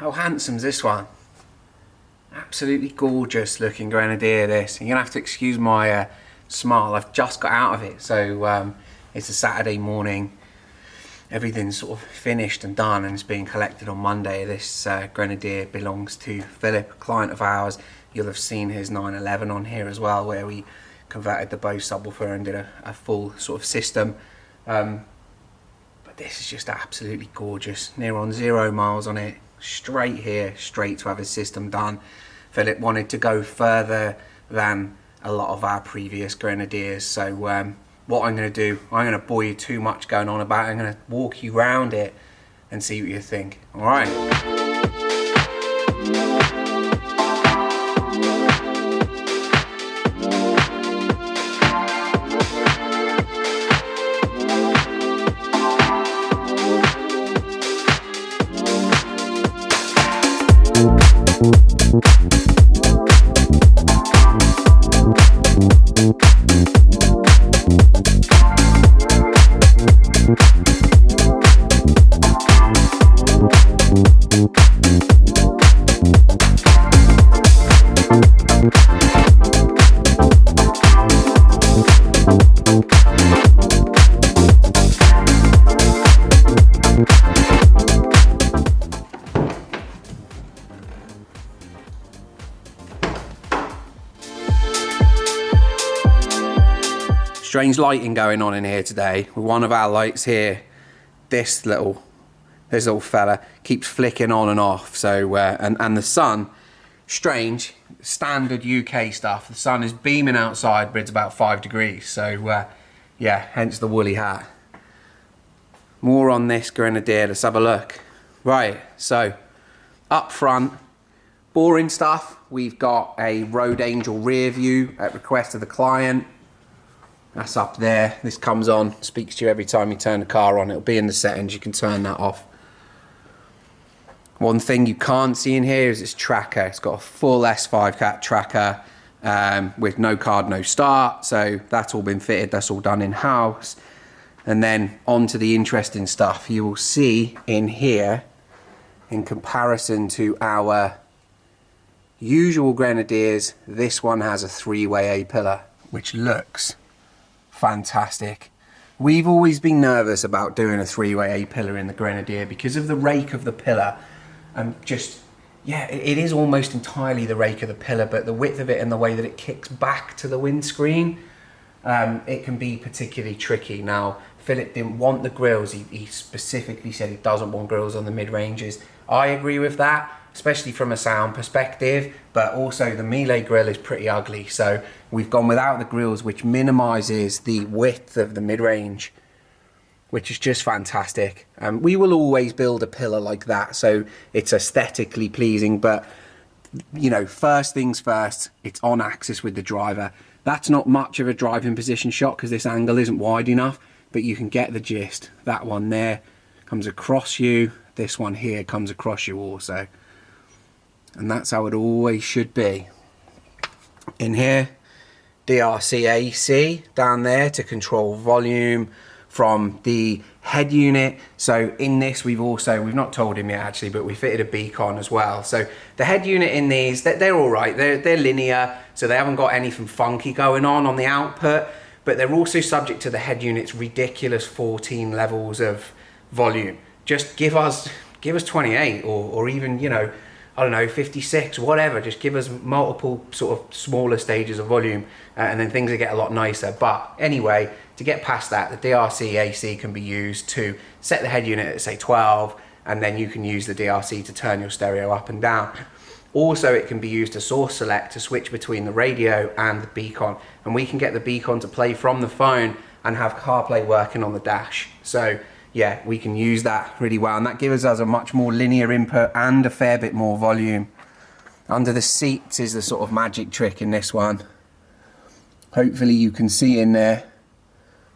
How handsome's this one? Absolutely gorgeous looking Grenadier this. You're gonna have to excuse my smile. I've just got out of it, so it's a Saturday morning. Everything's sort of finished and done and it's being collected on Monday. This Grenadier belongs to Philip, a client of ours. You'll have seen his 911 on here as well, where we converted the Bose subwoofer and did a full sort of system. But this is just absolutely gorgeous. Near on 0 miles on it, straight here, straight to have his system done. Philip wanted to go further than a lot of our previous Grenadiers, so what I'm going to do, I'm going to bore you too much going on about it. I'm going to walk you around it and see what you think. All right. Strange lighting going on in here today. With one of our lights here, this little fella keeps flicking on and off. So and the sun, strange, standard UK stuff. The sun is beaming outside, but it's about 5 degrees. So yeah, hence the woolly hat. More on this Grenadier. Let's have a look. Right, so up front, boring stuff. We've got a Road Angel rear view at request of the client. That's up there. This comes on, speaks to you every time you turn the car on. It'll be in the settings, you can turn that off. One thing you can't see in here is its tracker. It's got a full S5 cat tracker with no card, no start. So that's all been fitted, that's all done in-house. And then on to the interesting stuff. You will see in here, in comparison to our usual Grenadiers, this one has a 3-way A-pillar, which looks fantastic. We've always been nervous about doing a 3-way A-pillar in the Grenadier because of the rake of the pillar. Yeah, it is almost entirely the rake of the pillar, but the width of it and the way that it kicks back to the windscreen, it can be particularly tricky. Now, Philip didn't want the grills. He specifically said he doesn't want grills on the mid-ranges. I agree with that, especially from a sound perspective, but also the Melee grill is pretty ugly. So we've gone without the grills, which minimizes the width of the mid-range, which is just fantastic. We will always build a pillar like that, so it's aesthetically pleasing, but you know, first things first, it's on axis with the driver. That's not much of a driving position shot because this angle isn't wide enough, but you can get the gist. That one there comes across you, this one here comes across you also. And that's how it always should be. In here, DRC AC down there to control volume from the head unit. So in this, we've not told him yet actually, but we fitted a beacon as well. So the head unit in these, they're all right. They're linear, so they haven't got anything funky going on the output, but they're also subject to the head unit's ridiculous 14 levels of volume. Just give us 28 or even, you know, I don't know, 56, whatever. Just give us multiple sort of smaller stages of volume and then things will get a lot nicer. But anyway, to get past that, the DRC AC can be used to set the head unit at say 12, and then you can use the DRC to turn your stereo up and down. Also, it can be used to source select to switch between the radio and the beacon. And we can get the beacon to play from the phone and have CarPlay working on the dash. So yeah, we can use that really well, and that gives us a much more linear input and a fair bit more volume. Under the seats is the sort of magic trick in this one. Hopefully you can see in there.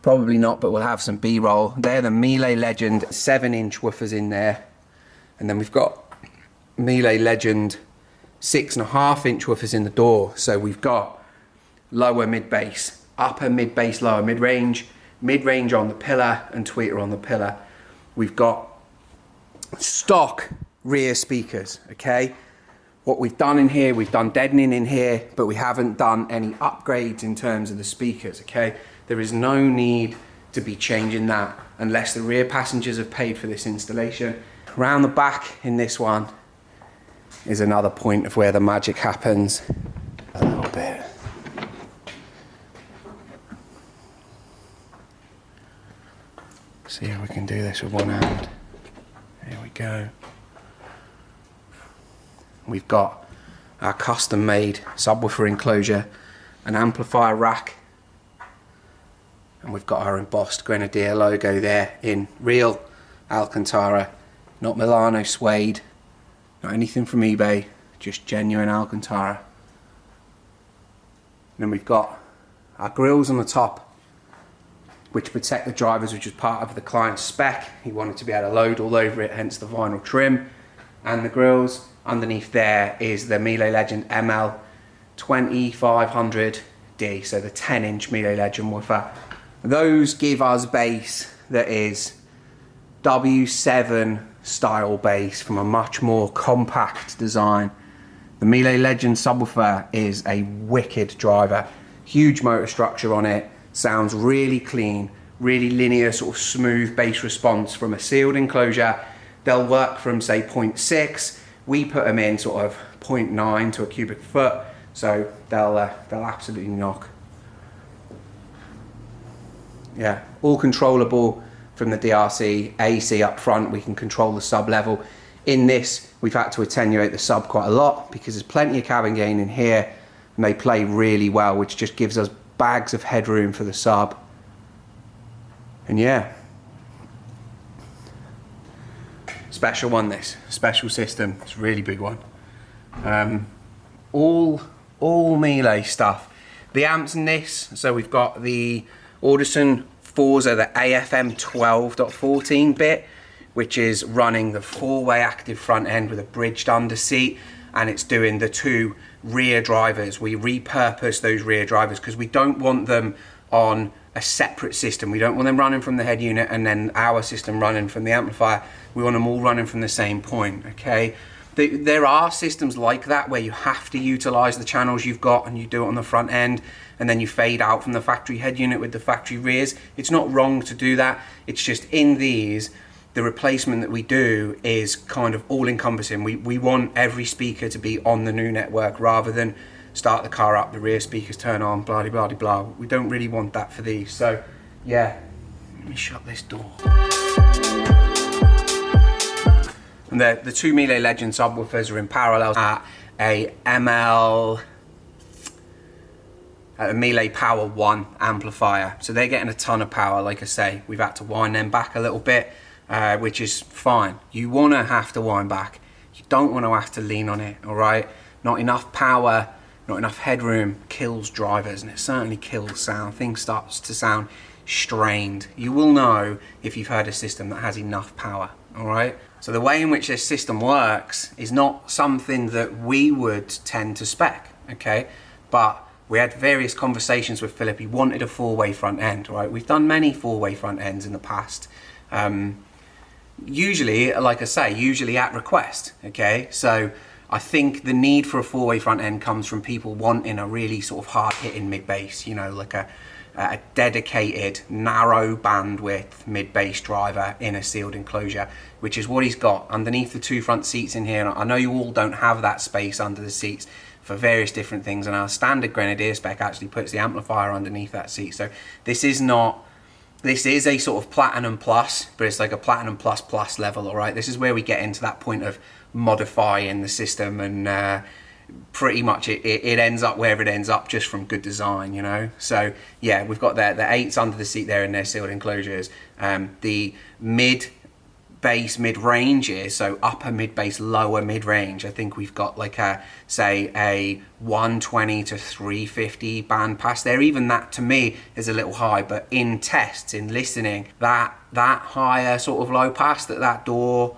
Probably not, but we'll have some B-roll. They're the Melee Legend 7-inch woofers in there. And then we've got Melee Legend 6.5-inch woofers in the door. So we've got lower mid-bass, upper mid-bass, lower mid-range, mid-range on the pillar and tweeter on the pillar. We've got stock rear speakers, okay? What we've done in here, we've done deadening in here, but we haven't done any upgrades in terms of the speakers, okay? There is no need to be changing that unless the rear passengers have paid for this installation. Around the back in this one is another point of where the magic happens. A little bit. See if we can do this with one hand. Here we go. We've got our custom made subwoofer enclosure, an amplifier rack, and we've got our embossed Grenadier logo there in real Alcantara, not Milano suede, not anything from eBay, just genuine Alcantara. And then we've got our grills on the top, which protect the drivers, which is part of the client's spec. He wanted to be able to load all over it, hence the vinyl trim. And the grills underneath there is the Miele Legend ML 2500D, so the 10-inch Miele Legend woofer. Those give us bass that is W7 style bass from a much more compact design. The Miele Legend subwoofer is a wicked driver, huge motor structure on it, sounds really clean, really linear, sort of smooth bass response from a sealed enclosure. They'll work from say 0.6. We put them in sort of 0.9 to a cubic foot, so they'll absolutely knock. Yeah, all controllable from the DRC, AC up front. We can control the sub level. In this, we've had to attenuate the sub quite a lot because there's plenty of cabin gain in here, and they play really well, which just gives us bags of headroom for the sub. And yeah, special one, this special system. It's a really big one. All Miele stuff. The amps in this, so we've got the Audison Forza, the AFM 12.14 bit, which is running the 4-way active front end with a bridged under seat, and it's doing the 2 rear drivers. We repurpose those rear drivers because we don't want them on a separate system. We don't want them running from the head unit and then our system running from the amplifier. We want them all running from the same point, okay? There are systems like that where you have to utilize the channels you've got and you do it on the front end and then you fade out from the factory head unit with the factory rears. It's not wrong to do that. It's just in these, the replacement that we do is kind of all-encompassing. We want every speaker to be on the new network rather than start the car up, the rear speakers turn on, blah, blah, blah, blah. We don't really want that for these. So, yeah, let me shut this door. And the 2 Miele Legend subwoofers are in parallel at a Miele Power 1 amplifier. So they're getting a ton of power, like I say. We've had to wind them back a little bit, which is fine. You want to have to wind back. You don't want to have to lean on it, all right? Not enough power, not enough headroom kills drivers, and it certainly kills sound. Things starts to sound strained. You will know if you've heard a system that has enough power, all right? So the way in which this system works is not something that we would tend to spec, okay? But we had various conversations with Philip. He wanted a 4-way front end, right? We've done many 4-way front ends in the past. Usually, like I say, usually at request, okay? So I think the need for a 4-way front end comes from people wanting a really sort of hard-hitting mid-bass, you know, like a dedicated, narrow bandwidth mid-bass driver in a sealed enclosure, which is what he's got underneath the 2 front seats in here. And I know you all don't have that space under the seats for various different things, and our standard Grenadier spec actually puts the amplifier underneath that seat. So this is a sort of Platinum Plus, but it's like a Platinum Plus Plus level, all right? This is where we get into that point of modifying the system, and pretty much it ends up wherever it ends up just from good design, you know? So yeah, we've got the 8s under the seat there in their sealed enclosures. The mid-bass mid-ranges, so upper mid-bass, lower mid-range, I think we've got like say a 120 to 350 band pass there. Even that to me is a little high, but in tests, in listening, that higher sort of low pass that door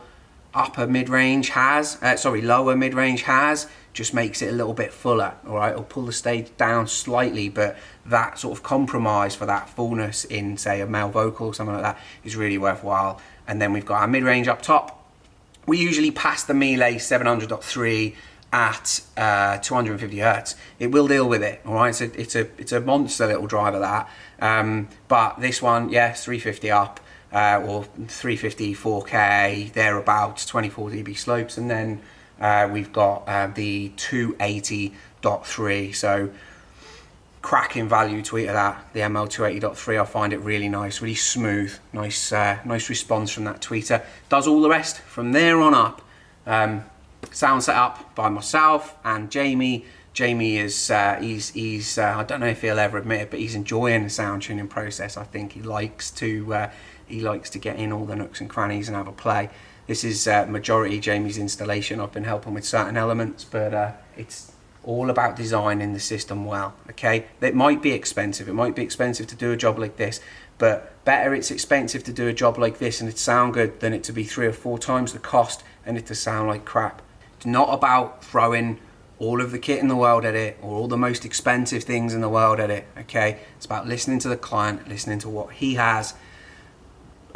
upper mid-range has, lower mid-range has, just makes it a little bit fuller, all right? It'll pull the stage down slightly, but that sort of compromise for that fullness in, say, a male vocal or something like that is really worthwhile. And then we've got our mid-range up top, We usually pass the Melee 700.3 at 250 hertz. It will deal with it, all right? So it's a monster little driver, that. But this one, yeah, 350 up, or 350 4K, thereabouts, 24 dB slopes, and then we've got the 280.3. So cracking value tweeter, that the ML280.3. I find it really nice, really smooth, nice response from that tweeter. Does all the rest from there on up. Sound set up by myself and Jamie. Jamie is he's I don't know if he'll ever admit it, but he's enjoying the sound tuning process. I think he likes to get in all the nooks and crannies and have a play. This is majority Jamie's installation. I've been helping with certain elements, but it's all about designing the system well, okay? It might be expensive. It might be expensive to do a job like this, but better it's expensive to do a job like this and it sound good than it to be 3 or 4 times the cost and it to sound like crap. It's not about throwing all of the kit in the world at it or all the most expensive things in the world at it, okay? It's about listening to the client, listening to what he has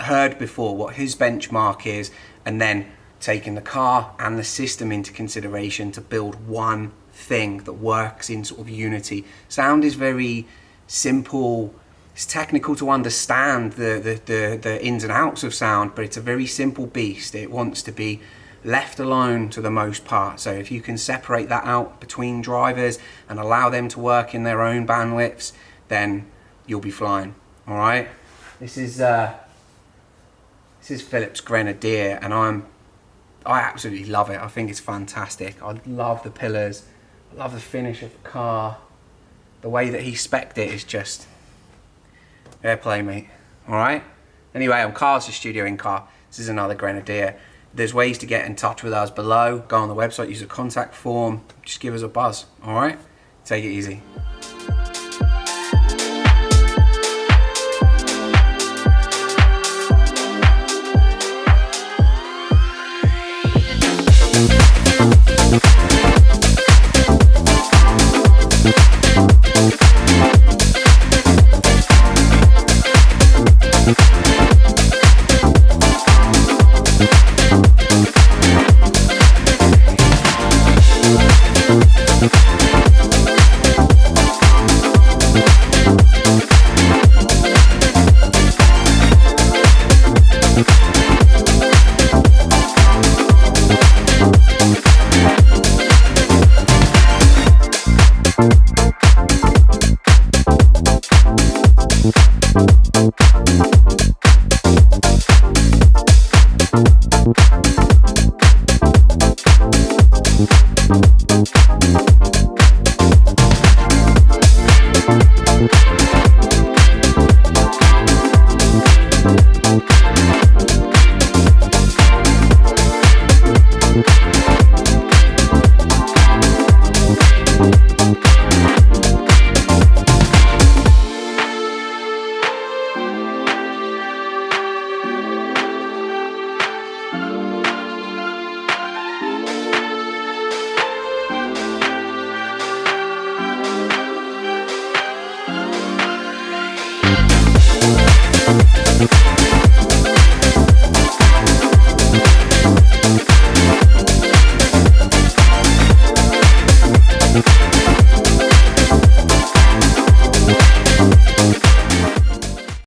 heard before, what his benchmark is, and then taking the car and the system into consideration to build one thing that works in sort of unity. Sound is very simple. It's technical to understand the ins and outs of sound, but it's a very simple beast. It wants to be left alone to the most part. So if you can separate that out between drivers and allow them to work in their own bandwidths, then you'll be flying. All right. This is Philips Grenadier, and I absolutely love it. I think it's fantastic. I love the pillars. I love the finish of the car. The way that he spec'd it is just airplay, mate. All right. Anyway, I'm Carl's the studio in car. This is another Grenadier. There's ways to get in touch with us below. Go on the website, use a contact form. Just give us a buzz. All right. Take it easy.